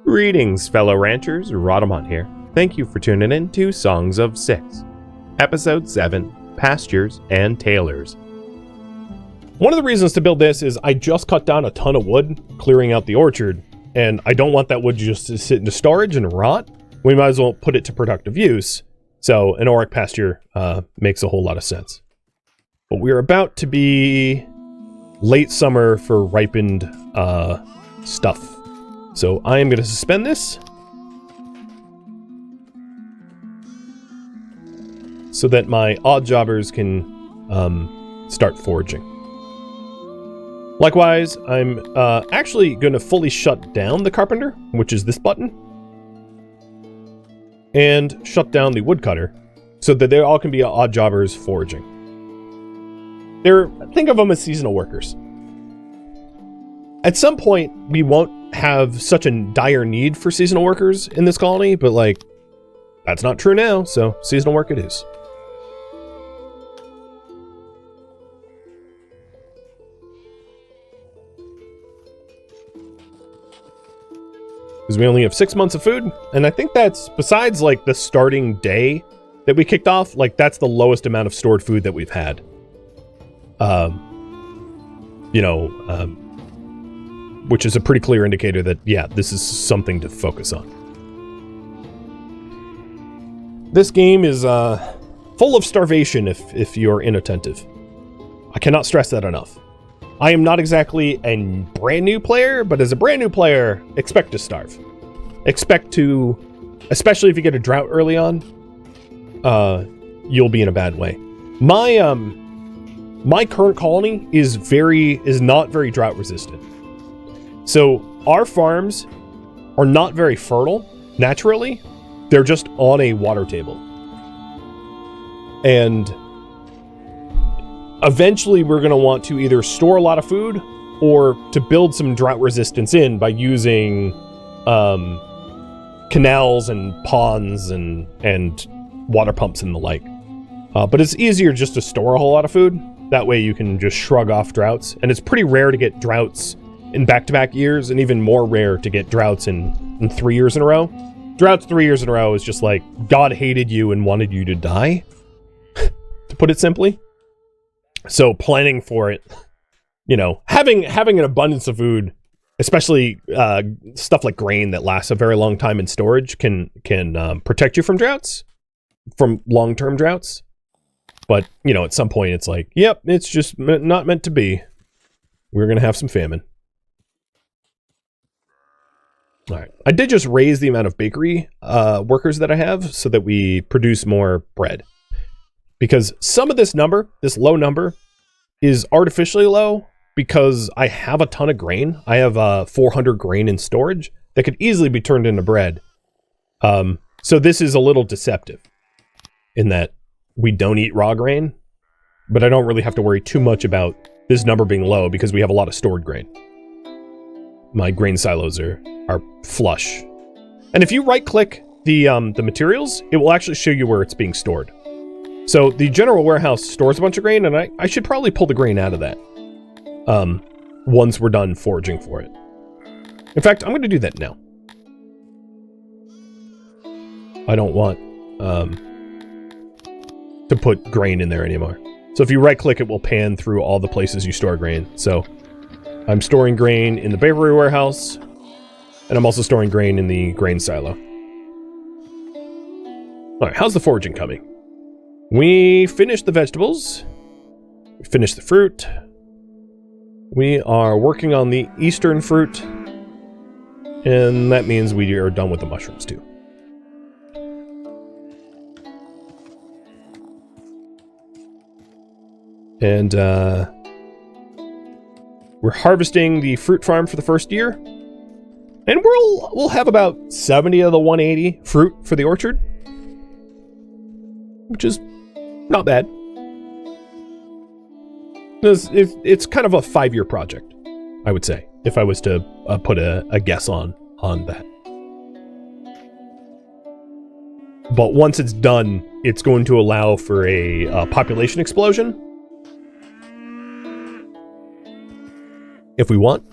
Greetings, fellow ranchers. Rhadamant here. Thank you for tuning in to Songs of Syx, Episode 7, Pastures and Tailors. One of the reasons to build this is I just cut down a ton of wood, clearing out the orchard, and I don't want that wood just to sit into storage and rot. We might as well put it to productive use, so an auric pasture makes a whole lot of sense. But we're about to be late summer for ripened stuff. So I am going to suspend this so that my odd jobbers can start foraging. Likewise, I'm actually going to fully shut down the carpenter, which is this button, and shut down the woodcutter so that they all can be odd jobbers foraging. Think of them as seasonal workers. At some point, we won't have such a dire need for seasonal workers in this colony, but like, that's not true now, so seasonal work it is. Because we only have 6 months of food, and I think that's, besides like the starting day that we kicked off, like that's the lowest amount of stored food that we've had. Which is a pretty clear indicator that, yeah, this is something to focus on. This game is full of starvation if you're inattentive. I cannot stress that enough. I am not exactly a brand new player, but as a brand new player, expect to starve. Expect to, especially if you get a drought early on, you'll be in a bad way. My current colony is not very drought resistant. So our farms are not very fertile naturally. They're just on a water table. And eventually we're going to want to either store a lot of food or to build some drought resistance in by using canals and ponds and water pumps and the like. But it's easier just to store a whole lot of food. That way you can just shrug off droughts. And it's pretty rare to get droughts in back-to-back years, and even more rare to get droughts in 3 years in a row. Droughts 3 years in a row is just like God hated you and wanted you to die, to put it simply. So planning for it, having an abundance of food, especially stuff like grain that lasts a very long time in storage, can protect you from droughts, from long-term droughts. But at some point it's like, yep, it's just not meant to be. We're gonna have some famine. All right. I did just raise the amount of bakery workers that I have so that we produce more bread. Because some of this low number, is artificially low because I have a ton of grain. I have 400 grain in storage that could easily be turned into bread. So this is a little deceptive in that we don't eat raw grain, but I don't really have to worry too much about this number being low because we have a lot of stored grain. My grain silos are flush. And if you right-click the materials, it will actually show you where it's being stored. So the general warehouse stores a bunch of grain, and I should probably pull the grain out of that once we're done foraging for it. In fact, I'm going to do that now. I don't want to put grain in there anymore. So if you right-click, it will pan through all the places you store grain. So I'm storing grain in the bakery warehouse, and I'm also storing grain in the grain silo. Alright, how's the foraging coming? We finished the vegetables. We finished the fruit. We are working on the eastern fruit, and that means we are done with the mushrooms too. And we're harvesting the fruit farm for the first year. And we'll have about 70 of the 180 fruit for the orchard, which is not bad. It's kind of a 5-year project, I would say, if I was to put a guess on that. But once it's done, it's going to allow for a population explosion. If we want.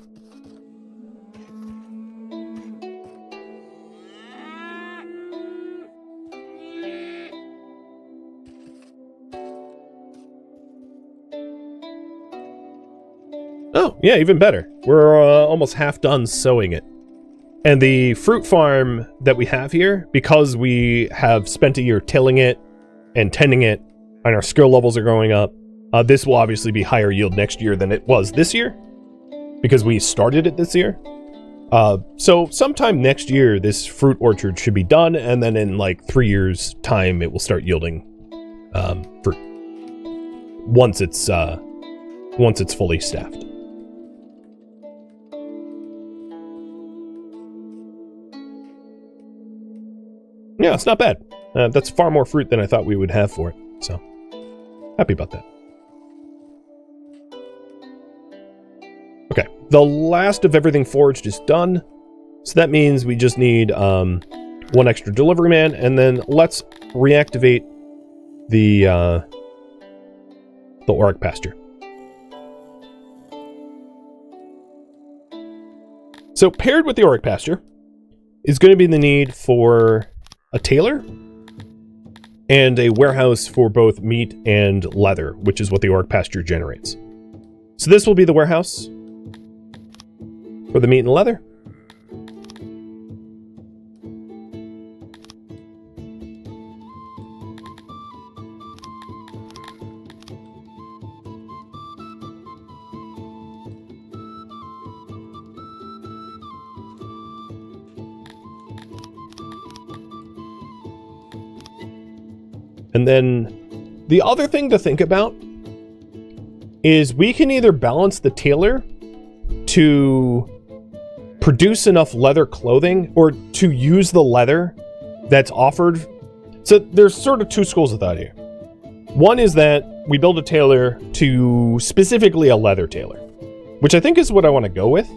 Oh, yeah, even better. We're almost half done sowing it. And the fruit farm that we have here, because we have spent a year tilling it and tending it, and our skill levels are going up, this will obviously be higher yield next year than it was this year, because we started it this year. So sometime next year, this fruit orchard should be done, and then in like 3 years' time, it will start yielding fruit. Once it's fully staffed. Yeah, it's not bad. That's far more fruit than I thought we would have for it. So, happy about that. Okay, the last of everything foraged is done. So that means we just need one extra delivery man, and then let's reactivate the Auric Pasture. So paired with the Auric Pasture is going to be the need for a tailor and a warehouse for both meat and leather, which is what the Auric Pasture generates. So this will be the warehouse for the meat and leather. And then the other thing to think about is we can either balance the tailor to produce enough leather clothing or to use the leather that's offered. So there's sort of two schools of thought here. One is that we build a tailor to specifically a leather tailor, which I think is what I want to go with,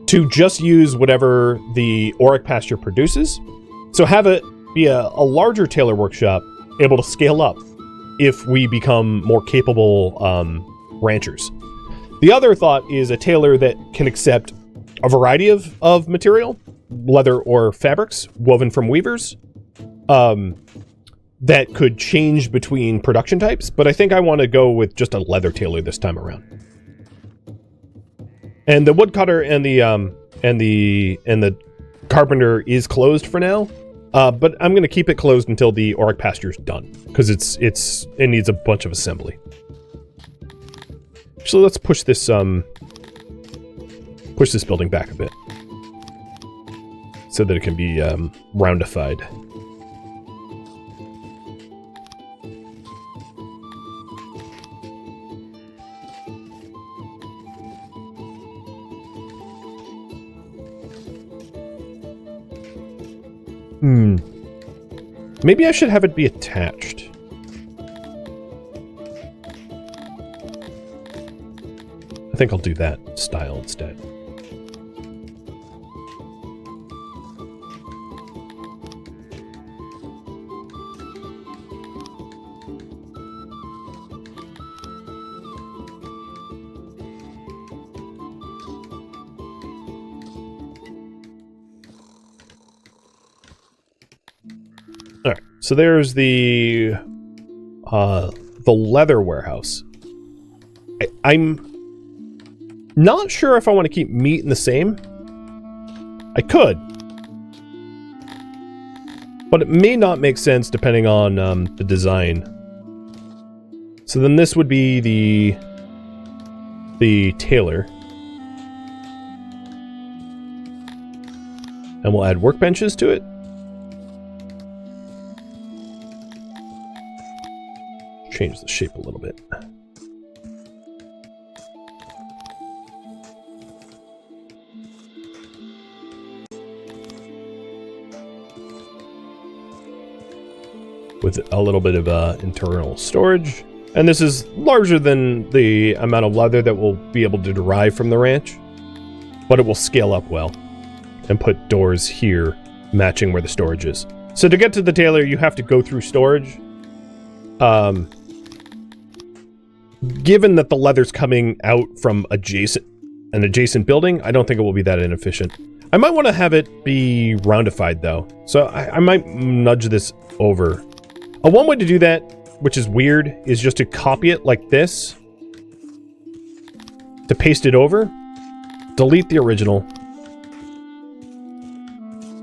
to just use whatever the Auric Pasture produces. So have it be a larger tailor workshop able to scale up if we become more capable ranchers. The other thought is a tailor that can accept a variety of material, leather or fabrics woven from weavers, that could change between production types, but I think I want to go with just a leather tailor this time around. And the woodcutter and the carpenter is closed for now. But I'm going to keep it closed until the Auric Pasture is done, because it needs a bunch of assembly. So let's push this building back a bit so that it can be roundified. Maybe I should have it be attached. I think I'll do that style instead. All right, so there's the leather warehouse. I'm not sure if I want to keep meat in the same. I could, but it may not make sense depending on the design. So then this would be the tailor, and we'll add workbenches to it. Change the shape a little bit. With a little bit of internal storage. And this is larger than the amount of leather that we'll be able to derive from the ranch, but it will scale up well and put doors here matching where the storage is. So to get to the tailor, you have to go through storage. Given that the leather's coming out from an adjacent building, I don't think it will be that inefficient. I might want to have it be roundified though, so I might nudge this over. One way to do that, which is weird, is just to copy it like this to paste it over, delete the original,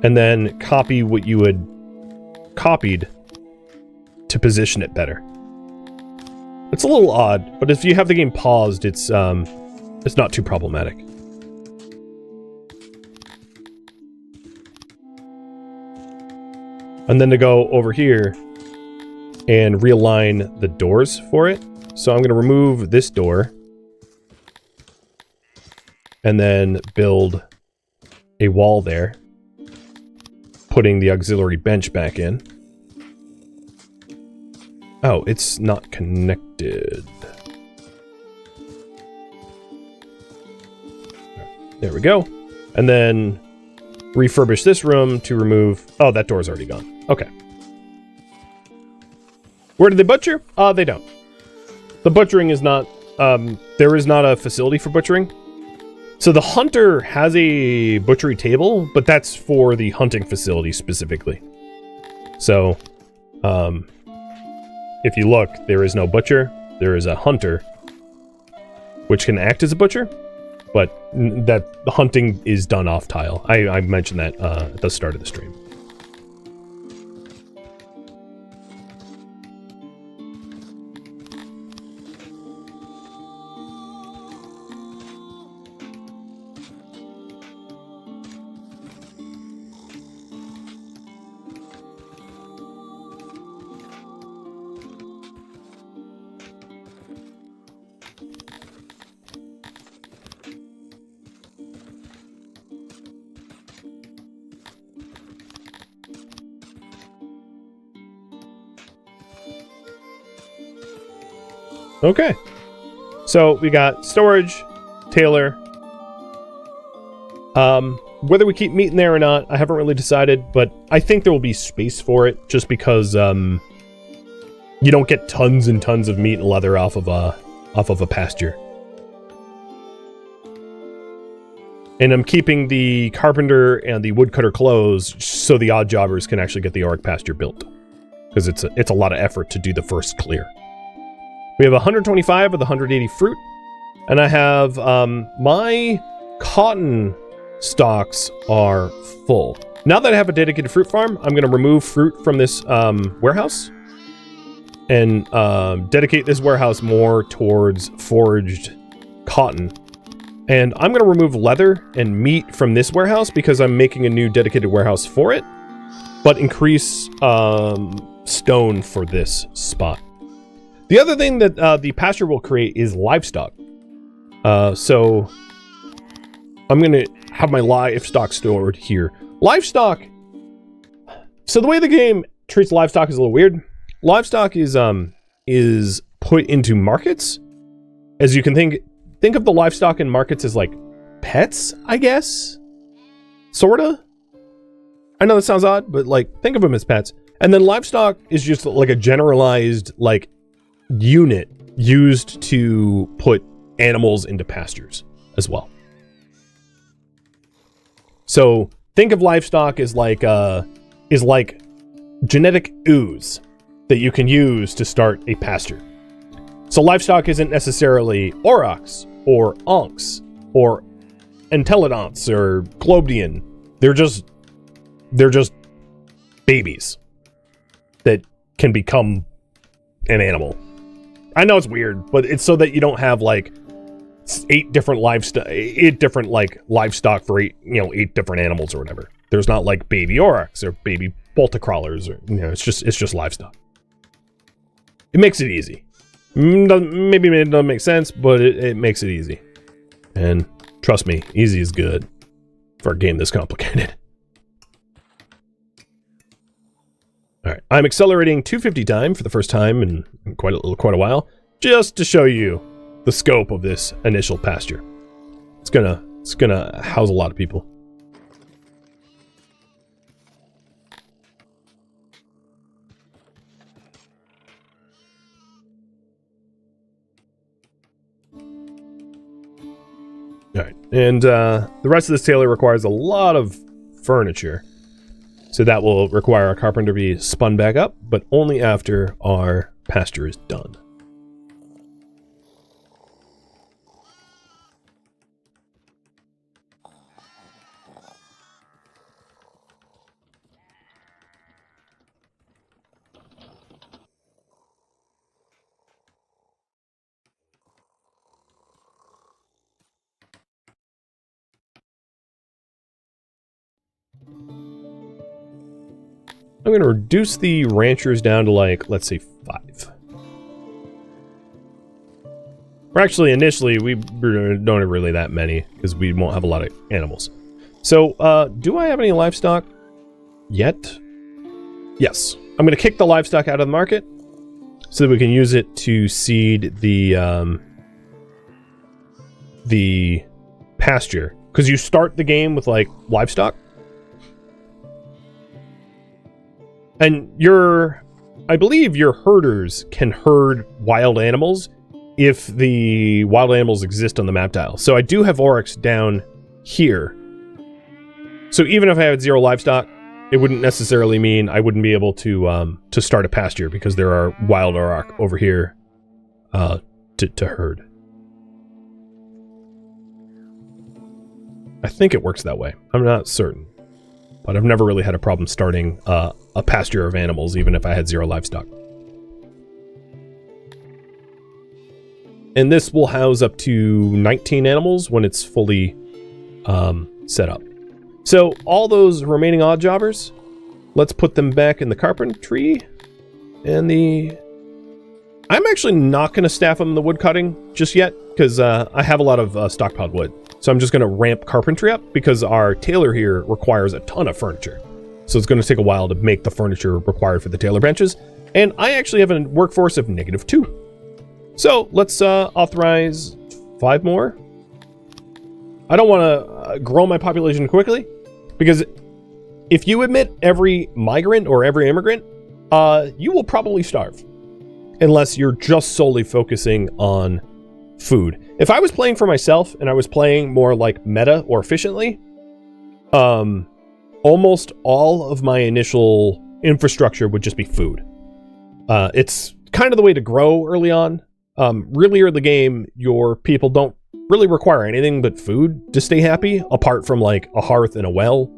and then copy what you had copied to position it better. It's a little odd, but if you have the game paused, it's not too problematic. And then to go over here and realign the doors for it. So I'm going to remove this door and then build a wall there, putting the auxiliary bench back in. Oh, it's not connected. There we go. And then refurbish this room to remove... Oh, that door's already gone. Okay. Where do they butcher? They don't. The butchering is not... there is not a facility for butchering. So the hunter has a butchery table, but that's for the hunting facility specifically. So, if you look, there is no butcher. There is a hunter, which can act as a butcher, but that the hunting is done off tile. I mentioned that at the start of the stream. Okay, so we got storage, tailor. Whether we keep meat in there or not, I haven't really decided, but I think there will be space for it, just because you don't get tons and tons of meat and leather off of a pasture. And I'm keeping the carpenter and the woodcutter closed so the odd jobbers can actually get the auric pasture built, because it's a lot of effort to do the first clear. We have 125 of the 180 fruit, and I have, my cotton stocks are full. Now that I have a dedicated fruit farm, I'm going to remove fruit from this warehouse and dedicate this warehouse more towards foraged cotton. And I'm going to remove leather and meat from this warehouse because I'm making a new dedicated warehouse for it, but increase stone for this spot. The other thing that the pasture will create is livestock. So I'm going to have my livestock stored here. Livestock. So the way the game treats livestock is a little weird. Livestock is put into markets. As you can think of the livestock in markets as like pets, I guess. Sorta. I know that sounds odd, but like think of them as pets. And then livestock is just like a generalized like unit used to put animals into pastures as well. So think of livestock as like genetic ooze that you can use to start a pasture. So livestock isn't necessarily aurochs or onks or entelodonts or globdian. They're just babies that can become an animal. I know it's weird, but it's so that you don't have like 8 different livestock for 8 different animals or whatever. There's not like baby aurochs or baby bolticrawlers or it's just livestock. It makes it easy. Maybe it doesn't make sense, but it makes it easy. And trust me, easy is good for a game this complicated. All right, I'm accelerating 250 time for the first time in quite a while, just to show you the scope of this initial pasture. It's gonna house a lot of people. All right, and the rest of this tailor requires a lot of furniture. So that will require our carpenter to be spun back up, but only after our pasture is done. I'm going to reduce the ranchers down to, like, let's say 5. Or actually, initially, we don't have really that many, because we won't have a lot of animals. So, do I have any livestock yet? Yes. I'm going to kick the livestock out of the market, so that we can use it to seed the pasture. Because you start the game with, like, livestock. And I believe your herders can herd wild animals if the wild animals exist on the map tile. So I do have oryx down here. So even if I had 0 livestock, it wouldn't necessarily mean I wouldn't be able to start a pasture, because there are wild auroch over here to herd. I think it works that way. I'm not certain. But I've never really had a problem starting a pasture of animals, even if I had 0 livestock. And this will house up to 19 animals when it's fully set up. So all those remaining odd jobbers, let's put them back in the carpentry. And I'm actually not going to staff them in the wood cutting just yet, because I have a lot of stockpiled wood. So I'm just going to ramp carpentry up, because our tailor here requires a ton of furniture. So it's going to take a while to make the furniture required for the tailor benches. And I actually have a workforce of -2. So let's authorize 5 more. I don't want to grow my population quickly, because if you admit every migrant or every immigrant, you will probably starve. Unless you're just solely focusing on food. If I was playing for myself and I was playing more like meta or efficiently, almost all of my initial infrastructure would just be food. It's kind of the way to grow early on. Really early in the game, your people don't really require anything but food to stay happy, apart from like a hearth and a well,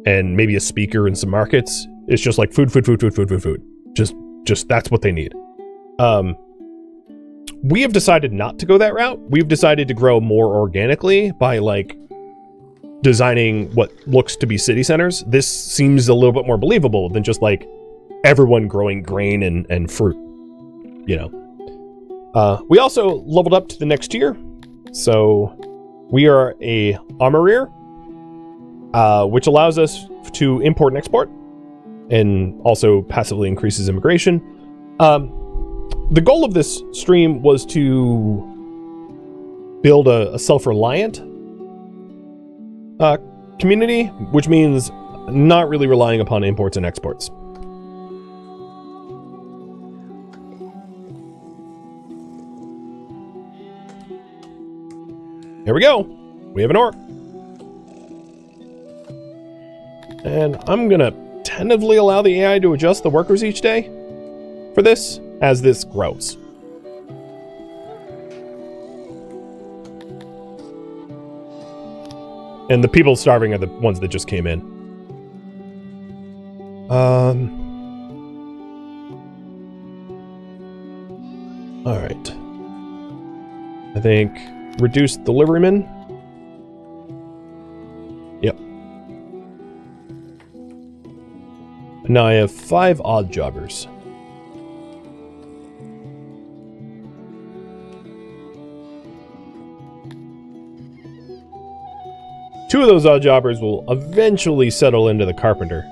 and maybe a speaker and some markets. It's just like food. Just that's what they need. We have decided not to go that route. We've decided to grow more organically by like designing what looks to be city centers. This seems a little bit more believable than just like everyone growing grain and fruit, you know. We also leveled up to the next tier. So we are a armorier, which allows us to import and export, and also passively increases immigration. The goal of this stream was to build a self-reliant community, which means not really relying upon imports and exports. Here we go. We have an orc. And I'm gonna tentatively allow the AI to adjust the workers each day for this, as this grows. And the people starving are the ones that just came in. Alright. I think reduce deliverymen. Yep. Now I have 5 odd jobbers. Two of those odd jobbers will eventually settle into the carpenter.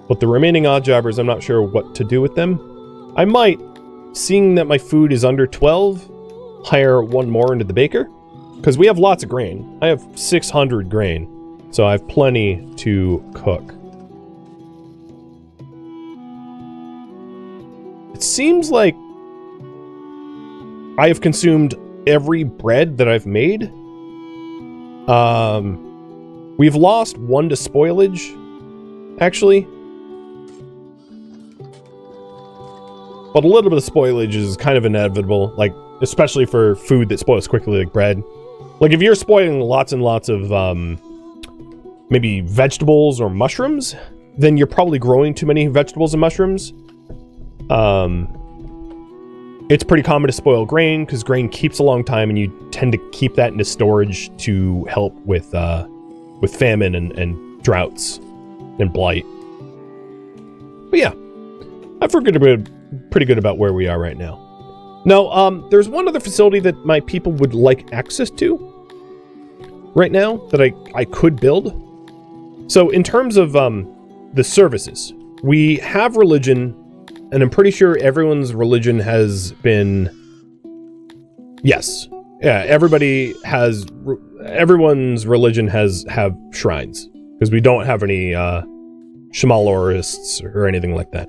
But the remaining odd jobbers, I'm not sure what to do with them. I might, seeing that my food is under 12, hire one more into the baker. Because we have lots of grain. I have 600 grain. So I have plenty to cook. It seems like I have consumed every bread that I've made. We've lost 1 to spoilage, actually. But a little bit of spoilage is kind of inevitable, like, especially for food that spoils quickly, like bread. Like, if you're spoiling lots and lots of, maybe vegetables or mushrooms, then you're probably growing too many vegetables and mushrooms. It's pretty common to spoil grain, because grain keeps a long time, and you tend to keep that into storage to help with famine and droughts and blight. But yeah, I feel pretty good about where we are right now. Now, there's one other facility that my people would like access to right now that I could build. So in terms of the services, we have religion, and I'm pretty sure everyone's religion has been... Yes. Yeah, everyone's religion have shrines, because we don't have any Shamalorists or anything like that.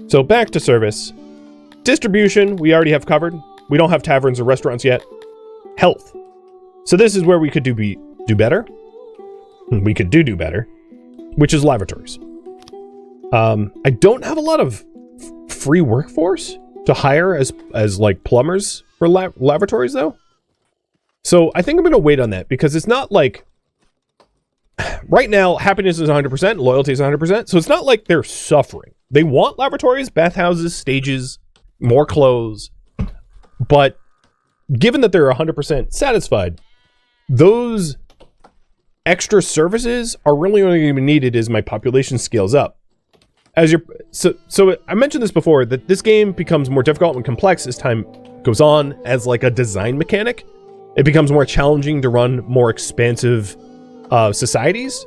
So back to service. Distribution, we already have covered. We don't have taverns or restaurants yet. Health. So this is where we could do better. We could do better, which is lavatories. I don't have a lot of free workforce to hire as like plumbers for lavatories though. So I think I'm going to wait on that, because it's not like right now happiness is 100%, loyalty is 100%. So it's not like they're suffering. They want lavatories, bathhouses, stages, more clothes. But given that they're 100% satisfied, those extra services are really only going to be needed as my population scales up. So I mentioned this before, that this game becomes more difficult and complex as time goes on. As like a design mechanic, it becomes more challenging to run more expansive societies.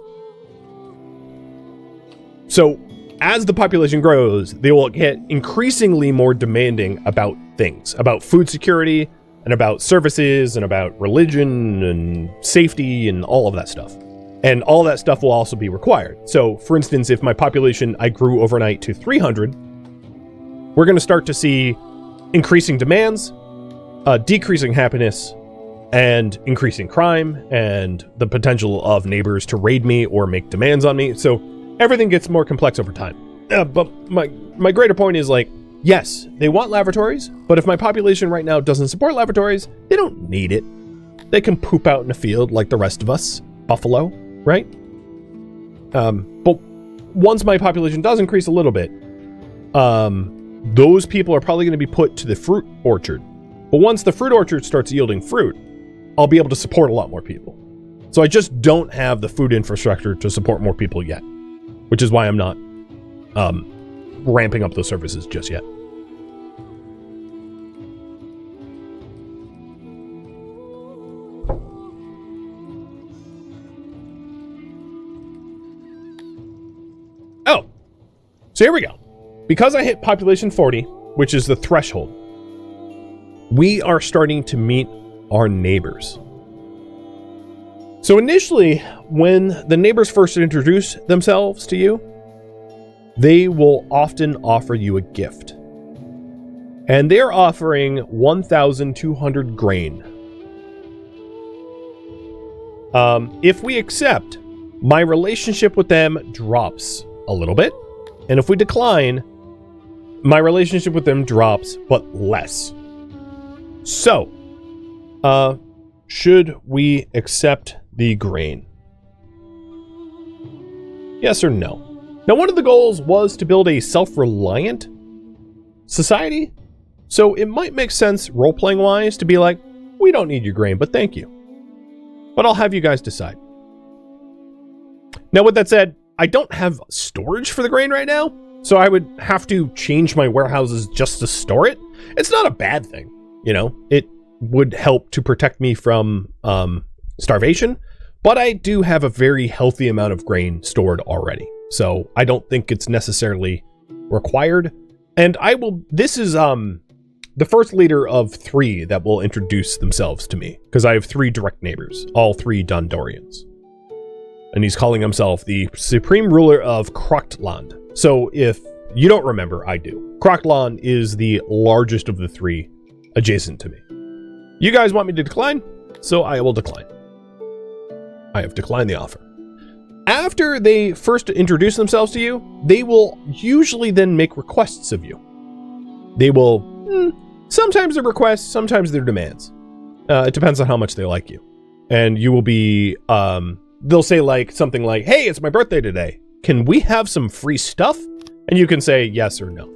So as the population grows, they will get increasingly more demanding about things, about food security and about services and about religion and safety and all of that stuff. And all that stuff will also be required. So, for instance, if my population, I grew overnight to 300, we're going to start to see increasing demands, decreasing happiness, and increasing crime, and the potential of neighbors to raid me or make demands on me. So everything gets more complex over time. But my greater point is, like, yes, they want lavatories, but if my population right now doesn't support lavatories, they don't need it. They can poop out in a field like the rest of us. Buffalo. Right? But once my population does increase a little bit, those people are probably going to be put to the fruit orchard. But once the fruit orchard starts yielding fruit, I'll be able to support a lot more people. So I just don't have the food infrastructure to support more people yet, which is why I'm not ramping up those services just yet. Oh, so here we go. Because I hit population 40, which is the threshold, we are starting to meet our neighbors. So initially, when the neighbors first introduce themselves to you, they will often offer you a gift. And they're offering 1,200 grain. If we accept, my relationship with them drops a little bit. And if we decline, my relationship with them drops, but less. So, should we accept the grain? Yes or no? Now, one of the goals was to build a self-reliant society. So it might make sense role-playing wise to be like, we don't need your grain, but thank you. But I'll have you guys decide. Now, with that said, I don't have storage for the grain right now, so I would have to change my warehouses just to store it. It's not a bad thing, you know. It would help to protect me from starvation, but I do have a very healthy amount of grain stored already, so I don't think it's necessarily required. And this is the first leader of 3 that will introduce themselves to me, because I have 3 direct neighbors, all 3 Dondorians. And he's calling himself the Supreme Ruler of Crochtland. So if you don't remember, I do. Crochtland is the largest of the 3 adjacent to me. You guys want me to decline? So I will decline. I have declined the offer. After they first introduce themselves to you, they will usually then make requests of you. They will, sometimes they're requests, sometimes they're demands. It depends on how much they like you. And you will be, they'll say like something like, hey, it's my birthday today. Can we have some free stuff? And you can say yes or no.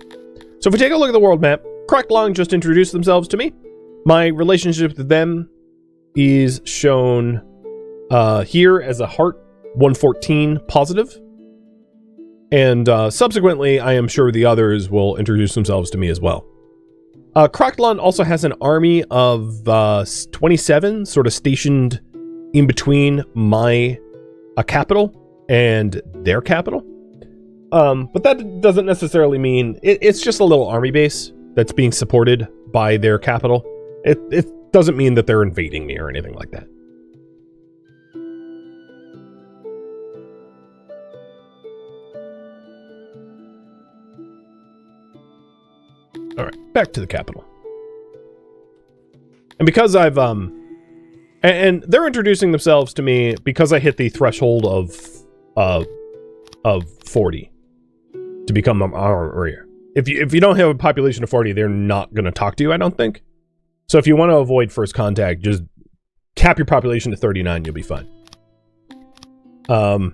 So if we take a look at the world map, Crochtland just introduced themselves to me. My relationship with them is shown here as a heart 114 positive. And subsequently, I am sure the others will introduce themselves to me as well. Cretonian also has an army of 27 sort of stationed in between my capital and their capital. But that doesn't necessarily mean... It's just a little army base that's being supported by their capital. It doesn't mean that they're invading me or anything like that. All right, back to the capital. And because I've and they're introducing themselves to me because I hit the threshold of 40 to become an armorer. If you don't have a population of 40, they're not going to talk to you, I don't think. So if you want to avoid first contact, just cap your population to 39, you'll be fine. So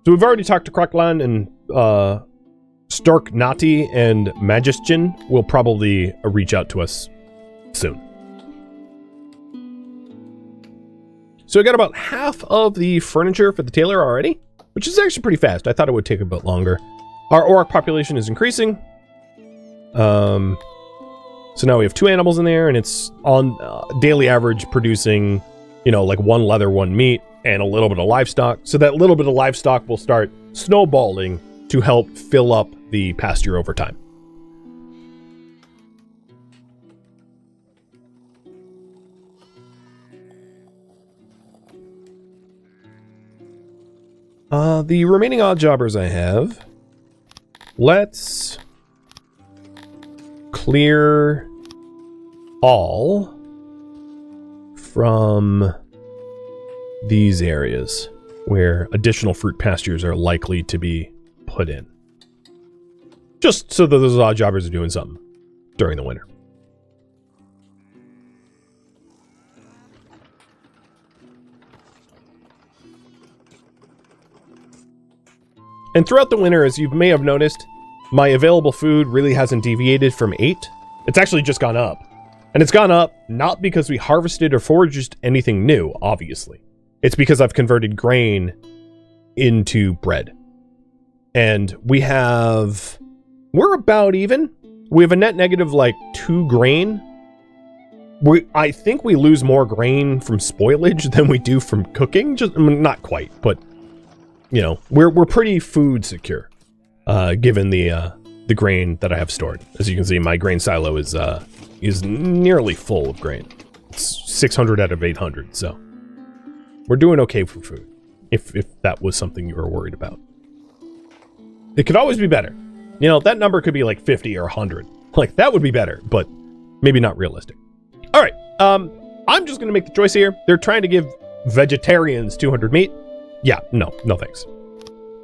we've already talked to Cretonian, and Stark Nati and Magician will probably reach out to us soon. So I got about half of the furniture for the tailor already, which is actually pretty fast. I thought it would take a bit longer. Our orc population is increasing. So now we have 2 animals in there, and it's on daily average producing, like 1 leather, 1 meat, and a little bit of livestock. So that little bit of livestock will start snowballing to help fill up the pasture over time. The remaining odd jobbers I have, let's clear all from these areas where additional fruit pastures are likely to be put in. Just so that those odd jobbers are doing something during the winter. And throughout the winter, as you may have noticed, my available food really hasn't deviated from 8. It's actually just gone up. And it's gone up not because we harvested or foraged anything new, obviously. It's because I've converted grain into bread. And we're about even. We have a net negative like 2 grain. I think we lose more grain from spoilage than we do from cooking. Not quite, but we're pretty food secure, given the grain that I have stored. As you can see, my grain silo is nearly full of grain. It's 600 out of 800, so we're doing okay for food. If that was something you were worried about, it could always be better. That number could be like 50 or 100. Like that would be better, but maybe not realistic. All right, I'm just gonna make the choice here. They're trying to give vegetarians 200 meat. Yeah, no thanks.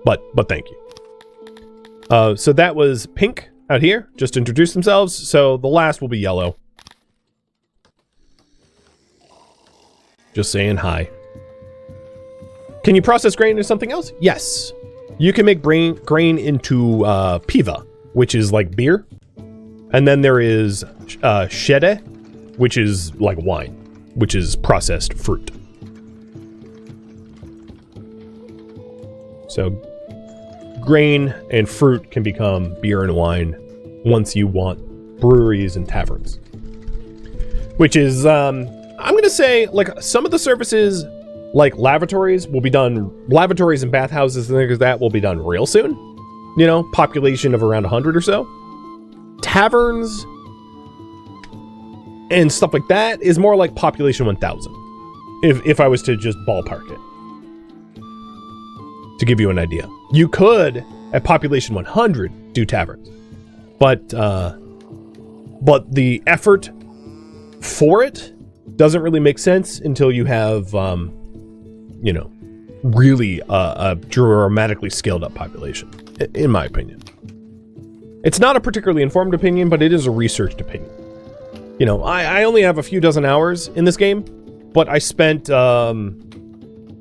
But thank you. So that was pink out here, just introduced themselves. So the last will be yellow. Just saying hi. Can you process grain into something else? Yes. You can make grain into piva, which is like beer. And then there is shede, which is like wine, which is processed fruit. So grain and fruit can become beer and wine once you want breweries and taverns. Which is, I'm going to say, like, some of the services, like lavatories and bathhouses and things like that will be done real soon. Population of around 100 or so. Taverns and stuff like that is more like population 1,000. If I was to just ballpark it. To give you an idea. You could, at population 100, do taverns. But the effort for it doesn't really make sense until you have, really a dramatically scaled up population, in my opinion. It's not a particularly informed opinion, but it is a researched opinion. I only have a few dozen hours in this game, but I spent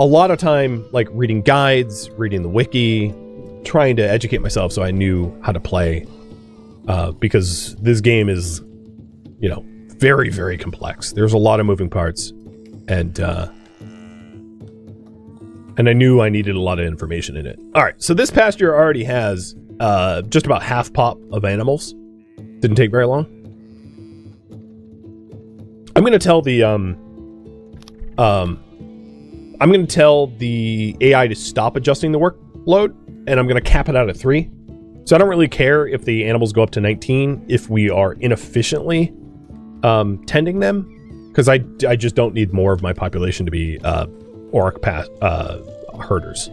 a lot of time like reading guides, reading the wiki, trying to educate myself so I knew how to play. Because this game is, very, very complex. There's a lot of moving parts, and And I knew I needed a lot of information in it. All right, so this pasture already has just about half pop of animals. Didn't take very long. I'm gonna tell the AI to stop adjusting the workload, and I'm gonna cap it out at 3. So I don't really care if the animals go up to 19 if we are inefficiently tending them, because I just don't need more of my population to be orc herders.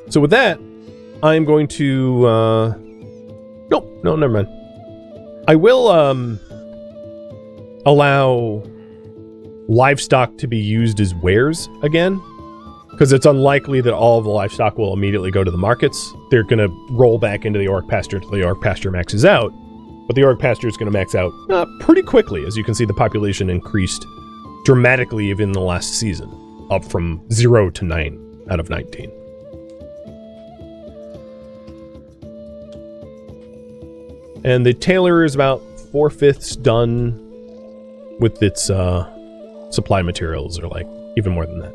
So with that, I'm going to no, never mind. I will allow livestock to be used as wares again, because it's unlikely that all of the livestock will immediately go to the markets. They're going to roll back into the orc pasture until the orc pasture maxes out, but the orc pasture is going to max out pretty quickly. As you can see, the population increased dramatically even in the last season, up from 0 to 9 out of 19. And the tailor is about 4/5 done with its supply materials, or like even more than that.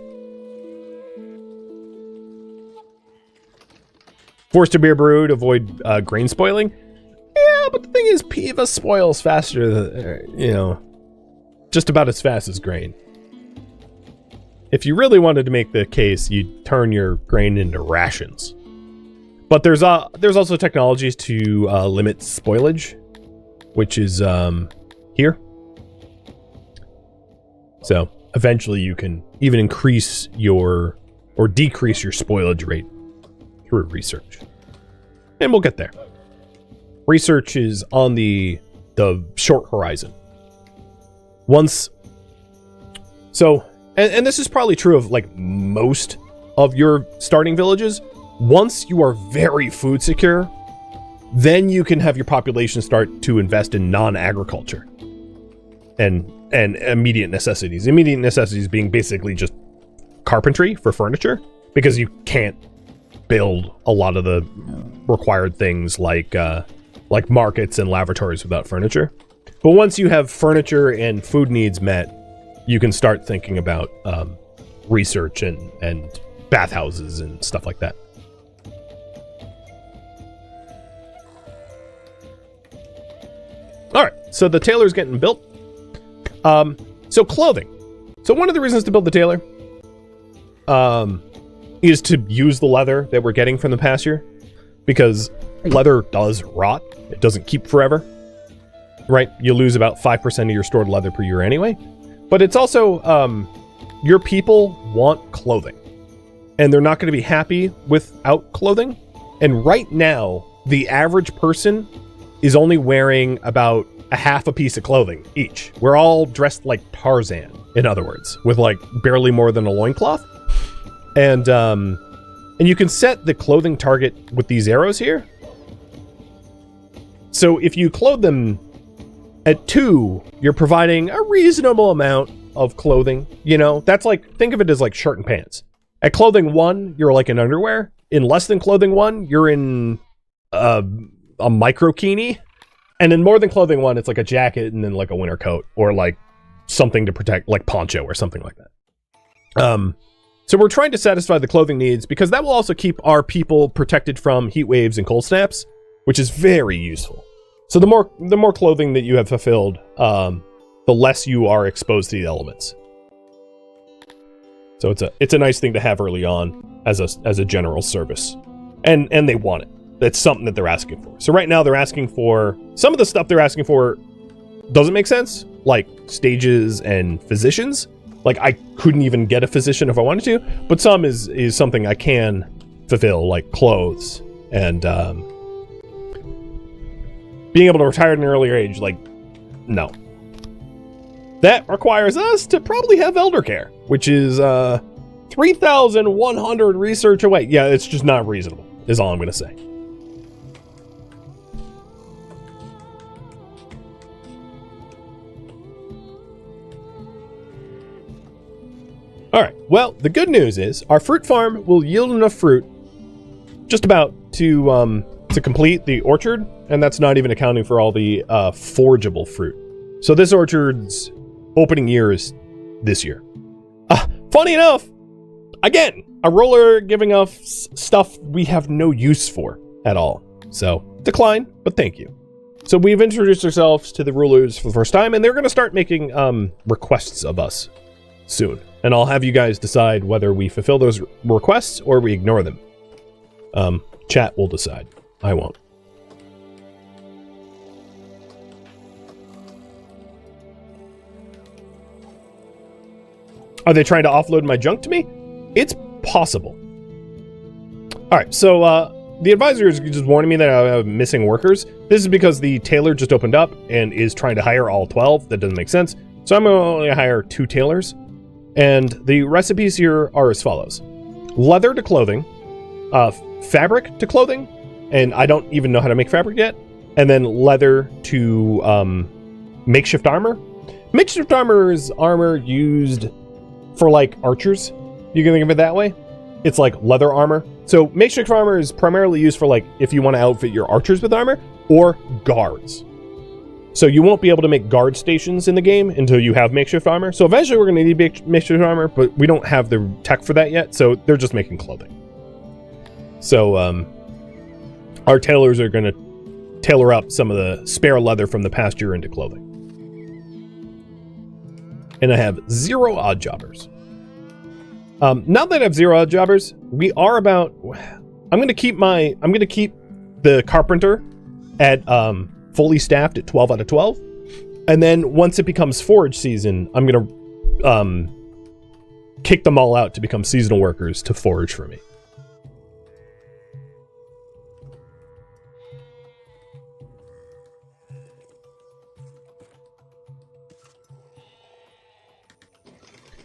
Forced to beer brew to avoid grain spoiling. Yeah, but the thing is, Piva spoils faster than, just about as fast as grain. If you really wanted to make the case, you'd turn your grain into rations. But there's also technologies to limit spoilage, which is here. So eventually you can even increase or decrease your spoilage rate through research. And we'll get there. Research is on the short horizon. And this is probably true of like most of your starting villages. Once you are very food secure, then you can have your population start to invest in non-agriculture and immediate necessities. Immediate necessities being basically just carpentry for furniture, because you can't build a lot of the required things like markets and lavatories without furniture. But once you have furniture and food needs met, you can start thinking about research and bathhouses and stuff like that. All right, so the tailor's getting built. So clothing. So one of the reasons to build the tailor is to use the leather that we're getting from the pasture, because leather does rot. It doesn't keep forever, right? You lose about 5% of your stored leather per year anyway. But it's also, your people want clothing, and they're not going to be happy without clothing. And right now, the average person is only wearing about a half a piece of clothing each. We're all dressed like Tarzan, in other words, with like barely more than a loincloth. And you can set the clothing target with these arrows here. So if you clothe them at 2, you're providing a reasonable amount of clothing. That's like, think of it as like shirt and pants. At clothing 1, you're like in underwear. In less than clothing 1, you're in a microkini. And in more than clothing 1, it's like a jacket and then like a winter coat, or like something to protect, like poncho or something like that. So we're trying to satisfy the clothing needs, because that will also keep our people protected from heat waves and cold snaps, which is very useful. So the more clothing that you have fulfilled, the less you are exposed to the elements. So it's a nice thing to have early on as a general service, and they want it. That's something that they're asking for. So right now they're asking for some of the stuff they're asking for doesn't make sense, like stages and physicians. Like I couldn't even get a physician if I wanted to, but some is something I can fulfill, like clothes and being able to retire at an earlier age. Like, no. That requires us to probably have elder care, which is 3,100 research away. Yeah, it's just not reasonable, is all I'm going to say. All right, well, the good news is our fruit farm will yield enough fruit just about to complete the orchard, and that's not even accounting for all the forgeable fruit. So this orchard's opening year is this year. Funny enough, again, a roller giving us stuff we have no use for at all. So, decline, but thank you. So we've introduced ourselves to the rulers for the first time, and they're going to start making requests of us soon. And I'll have you guys decide whether we fulfill those requests or we ignore them. Chat will decide. I won't. Are they trying to offload my junk to me? It's possible. Alright, so the advisor is just warning me that I have missing workers. This is because the tailor just opened up and is trying to hire all 12. That doesn't make sense. So I'm going to only hire 2 tailors. And the recipes here are as follows. Leather to clothing. Fabric to clothing. And I don't even know how to make fabric yet. And then leather to makeshift armor. Makeshift armor is armor used for like archers. You can think of it that way. It's like leather armor. So makeshift armor is primarily used for like if you want to outfit your archers with armor or guards. So you won't be able to make guard stations in the game until you have makeshift armor. So eventually we're going to need makeshift armor, but we don't have the tech for that yet. So they're just making clothing. So our tailors are going to tailor up some of the spare leather from the pasture into clothing. And I have 0 odd jobbers. Now that I have 0 odd jobbers, we are about. I'm gonna keep the carpenter at fully staffed at 12 out of 12, and then once it becomes forage season, I'm gonna kick them all out to become seasonal workers to forage for me.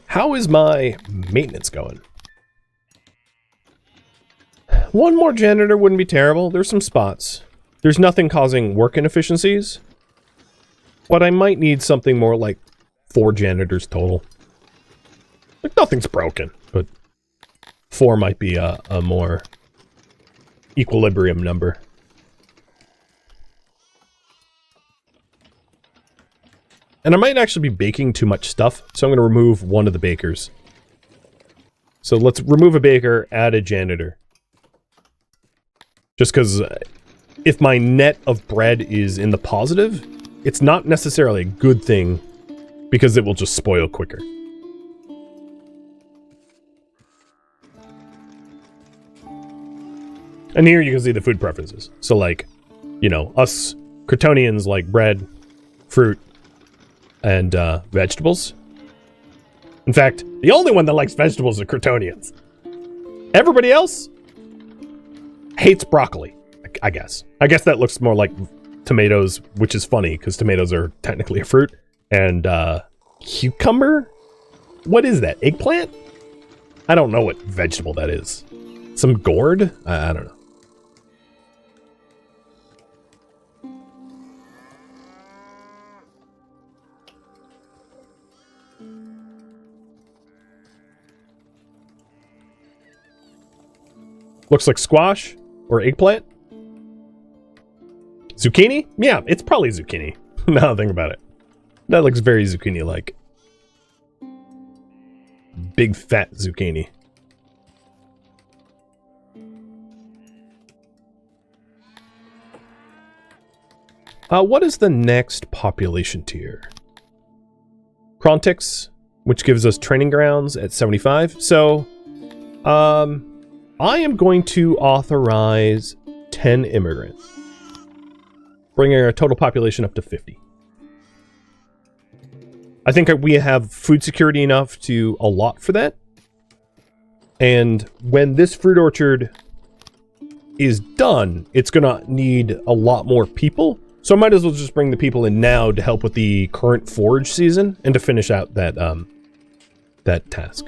How is my maintenance going? 1 more janitor wouldn't be terrible. There's some spots. There's nothing causing work inefficiencies. But I might need something more like 4 janitors total. Like nothing's broken, but 4 might be a more equilibrium number. And I might actually be baking too much stuff, so I'm going to remove 1 of the bakers. So let's remove a baker, add a janitor. Just because if my net of bread is in the positive, it's not necessarily a good thing because it will just spoil quicker. And here you can see the food preferences. So like, you know, us Cretonians like bread, fruit, and vegetables. In fact, the only one that likes vegetables are Cretonians. Everybody else hates broccoli, I guess. I guess that looks more like tomatoes, which is funny because tomatoes are technically a fruit. And cucumber? What is that? Eggplant? I don't know what vegetable that is. Some gourd? I don't know. Looks like squash or eggplant. Zucchini? Yeah, it's probably zucchini. Now I think about it. That looks very zucchini-like. Big fat zucchini. What is the next population tier? Krontix, which gives us training grounds at 75. So, I am going to authorize 10 immigrants, bringing our total population up to 50. I think we have food security enough to allot for that. And when this fruit orchard is done, it's going to need a lot more people. So I might as well just bring the people in now to help with the current forage season and to finish out that that task.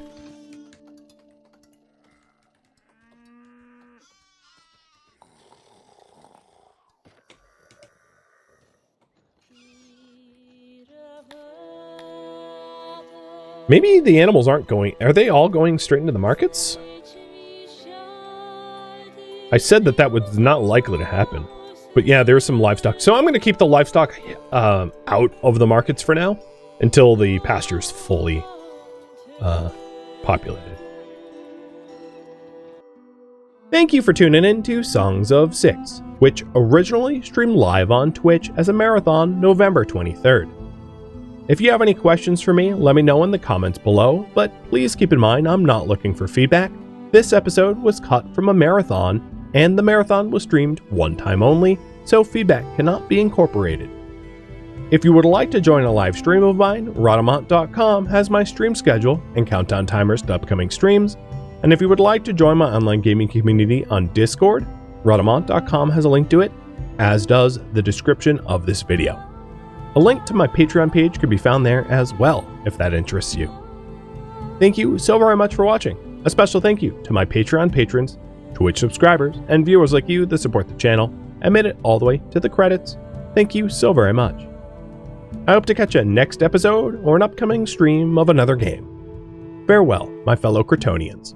Maybe the animals aren't going... Are they all going straight into the markets? I said that that was not likely to happen. But yeah, there's some livestock. So I'm going to keep the livestock out of the markets for now. Until the pasture is fully populated. Thank you for tuning in to Songs of Syx, which originally streamed live on Twitch as a marathon November 23rd. If you have any questions for me, let me know in the comments below, but please keep in mind I'm not looking for feedback. This episode was cut from a marathon, and the marathon was streamed one time only, so feedback cannot be incorporated. If you would like to join a live stream of mine, Rhadamant.com has my stream schedule and countdown timers to upcoming streams, and if you would like to join my online gaming community on Discord, Rhadamant.com has a link to it, as does the description of this video. A link to my Patreon page could be found there as well, if that interests you. Thank you so very much for watching. A special thank you to my Patreon patrons, Twitch subscribers, and viewers like you that support the channel and made it all the way to the credits. Thank you so very much. I hope to catch you next episode or an upcoming stream of another game. Farewell, my fellow Cretonians.